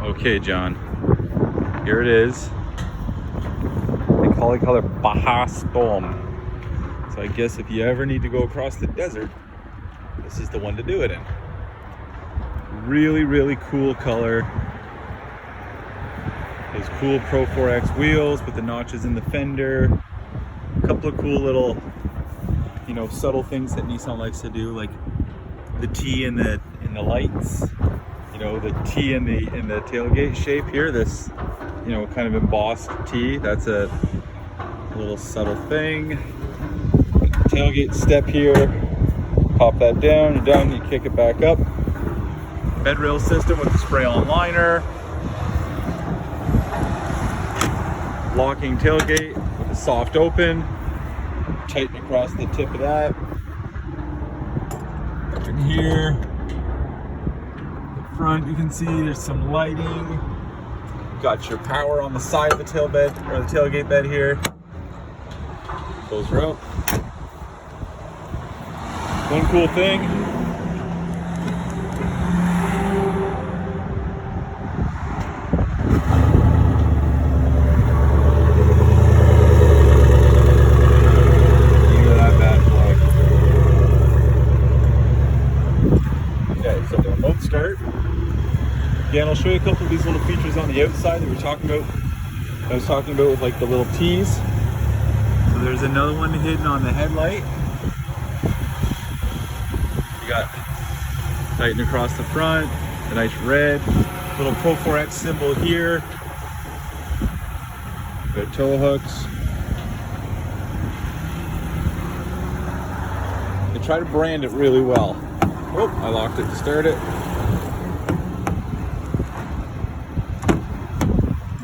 Okay, John. Here it is. They call it Baja Storm. So I guess if you ever need to go across the desert, this is the one to do it in. Really, really cool color. Those cool Pro 4X wheels with the notches in the fender. A couple of cool little, subtle things that Nissan likes to do, like the T in the lights. The T in the tailgate shape here. This, kind of embossed T. That's a little subtle thing. Tailgate step here. Pop that down. You're done. You kick it back up. Bed rail system with the spray-on liner. Locking tailgate with a soft open. Tighten across the tip of that. Up in here. The front, you can see there's some lighting. Got your power on the side of the tail bed, or the tailgate bed here. Close her up. One cool thing. Look at that bad boy. Okay, so the remote start. Again, I'll show you a couple of these little features on the outside that we were talking about. I was talking about with like the little T's. So there's another one hidden on the headlight. You got tighten across the front, the nice red, little Pro 4X symbol here. Got tow hooks. They try to brand it really well. Oh, I locked it to start it.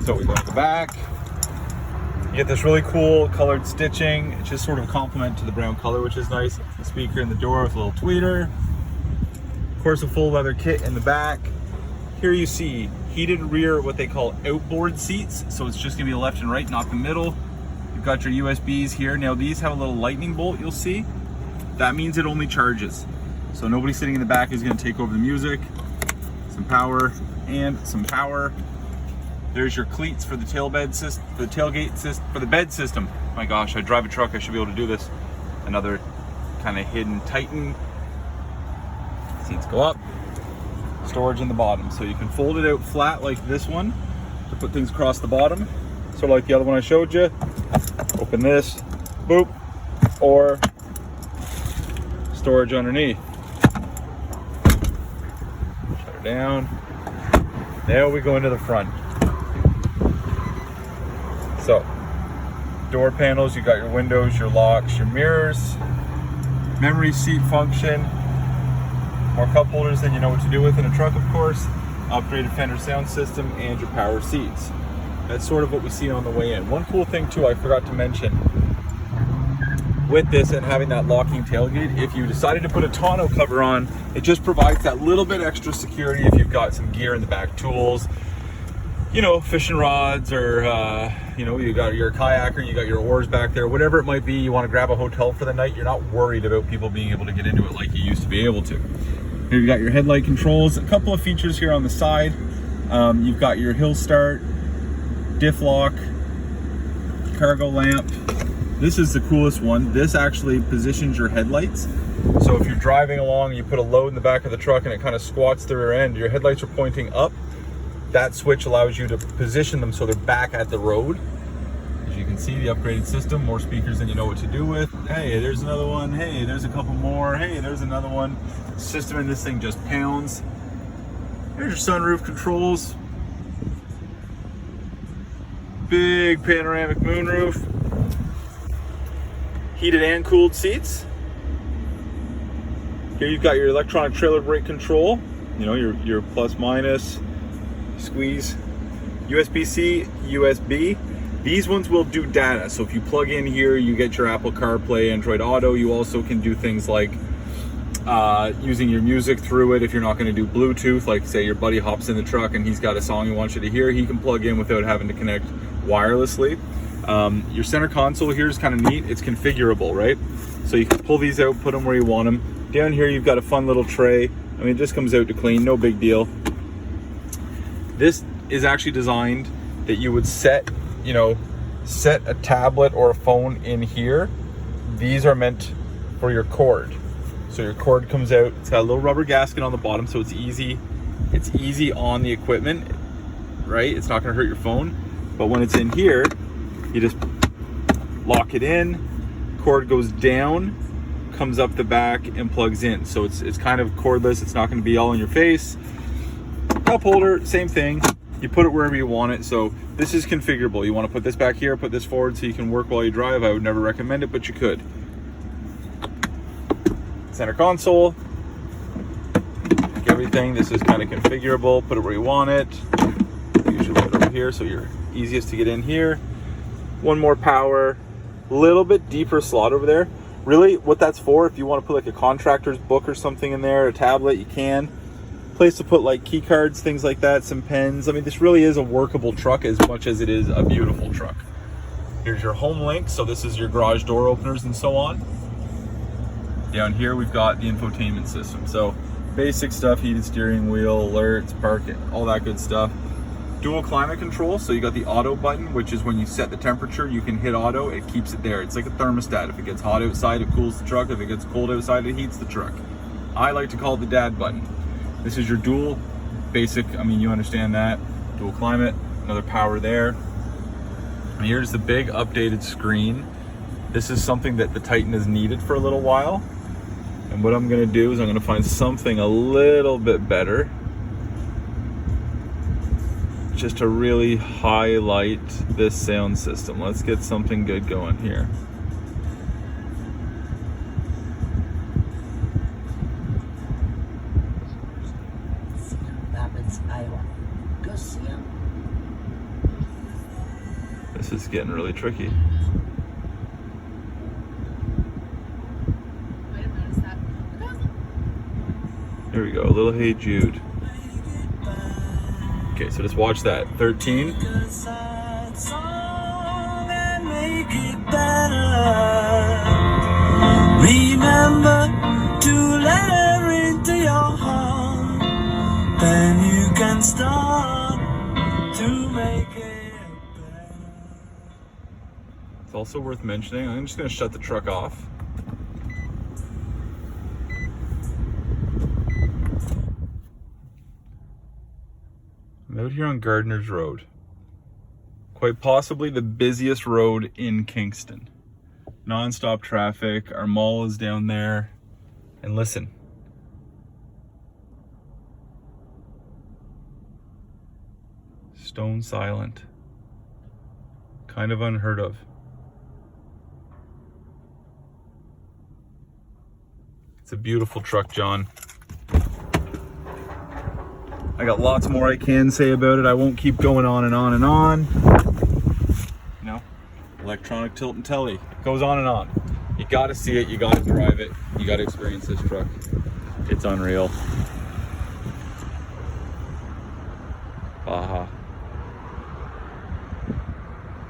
So we go to the back. You get this really cool colored stitching. It's just sort of a complement to the brown color, which is nice. The speaker in the door with a little tweeter. Of course, a full leather kit in the back. Here you see heated rear, what they call outboard seats. So it's just gonna be left and right, not the middle. You've got your USBs here. Now these have a little lightning bolt, you'll see. That means it only charges. So nobody sitting in the back is gonna take over the music. Some power and some power. There's your cleats for the tailbed system, for the tailgate system, for the bed system. My gosh, I drive a truck, I should be able to do this. Another kind of hidden Titan. Seats go up. Storage in the bottom. So you can fold it out flat like this one to put things across the bottom. Sort of like the other one I showed you. Open this, boop, or storage underneath. Shut her down. Now we go into the front. So, door panels, you got your windows, your locks, your mirrors, memory seat function, more cup holders than you know what to do with in a truck, of course, upgraded fender sound system, and your power seats. That's sort of what we see on the way in. One cool thing too, I forgot to mention, with this and having that locking tailgate, if you decided to put a tonneau cover on, it just provides that little bit extra security if you've got some gear in the back, tools, fishing rods, or you got your kayaker, you got your oars back there, whatever it might be, you want to grab a hotel for the night, you're not worried about people being able to get into it like you used to be able to. Here you got your headlight controls, a couple of features here on the side. You've got your hill start, diff lock, cargo lamp. This is the coolest one. This actually positions your headlights. So if you're driving along, you put a load in the back of the truck and it kind of squats the rear end, your headlights are pointing up. That switch allows you to position them so they're back at the road. As you can see, the upgraded system, more speakers than you know what to do with. Hey, there's another one. Hey, there's a couple more. Hey, there's another one. The system in this thing just pounds. Here's your sunroof controls. Big panoramic moonroof. Heated and cooled seats. Here you've got your electronic trailer brake control. Your plus minus. Squeeze, USB-C, USB. These ones will do data. So if you plug in here, you get your Apple CarPlay, Android Auto. You also can do things like using your music through it. If you're not going to do Bluetooth, like say your buddy hops in the truck and he's got a song he wants you to hear, he can plug in without having to connect wirelessly. Your center console here is kind of neat. It's configurable, right? So you can pull these out, put them where you want them. Down here, you've got a fun little tray. I mean, it just comes out to clean, no big deal. This is actually designed that you would set, you know, set a tablet or a phone in here. These are meant for your cord. So your cord comes out, it's got a little rubber gasket on the bottom, so it's easy on the equipment, right? It's not gonna hurt your phone. But when it's in here, you just lock it in, cord goes down, comes up the back and plugs in. So it's kind of cordless, it's not gonna be all in your face. Cup holder, same thing. You put it wherever you want it. So this is configurable. You wanna put this back here, put this forward so you can work while you drive. I would never recommend it, but you could. Center console, like everything, this is kind of configurable. Put it where you want it. Usually put it over here so you're easiest to get in here. One more power, little bit deeper slot over there. Really what that's for, if you want to put like a contractor's book or something in there, a tablet, you can. Place to put like key cards, things like that, some pens. I mean, this really is a workable truck as much as it is a beautiful truck. Here's your home link. So this is your garage door openers and so on. Down here, we've got the infotainment system. So basic stuff, heated steering wheel, alerts, parking, all that good stuff. Dual climate control. So you got the auto button, which is when you set the temperature, you can hit auto, it keeps it there. It's like a thermostat. If it gets hot outside, it cools the truck. If it gets cold outside, it heats the truck. I like to call it the dad button. This is your dual basic, I mean, you understand that. Dual climate, another power there. And here's the big updated screen. This is something that the Titan has needed for a little while. And what I'm gonna do is I'm gonna find something a little bit better just to really highlight this sound system. Let's get something good going here. This is getting really tricky. Here we go, a little Hey Jude. Okay, so just watch that. 13. Remember to let her into your heart, then you can start to make it better. It's also worth mentioning, I'm just gonna shut the truck off. I'm out here on Gardner's Road. Quite possibly the busiest road in Kingston. Non-stop traffic, our mall is down there. And listen. Stone silent. Kind of unheard of. It's a beautiful truck, John. I got lots more I can say about it. I won't keep going on and on and on. You know, electronic tilt and telly. It goes on and on. You gotta see it, you gotta drive it, you gotta experience this truck. It's unreal. Baja.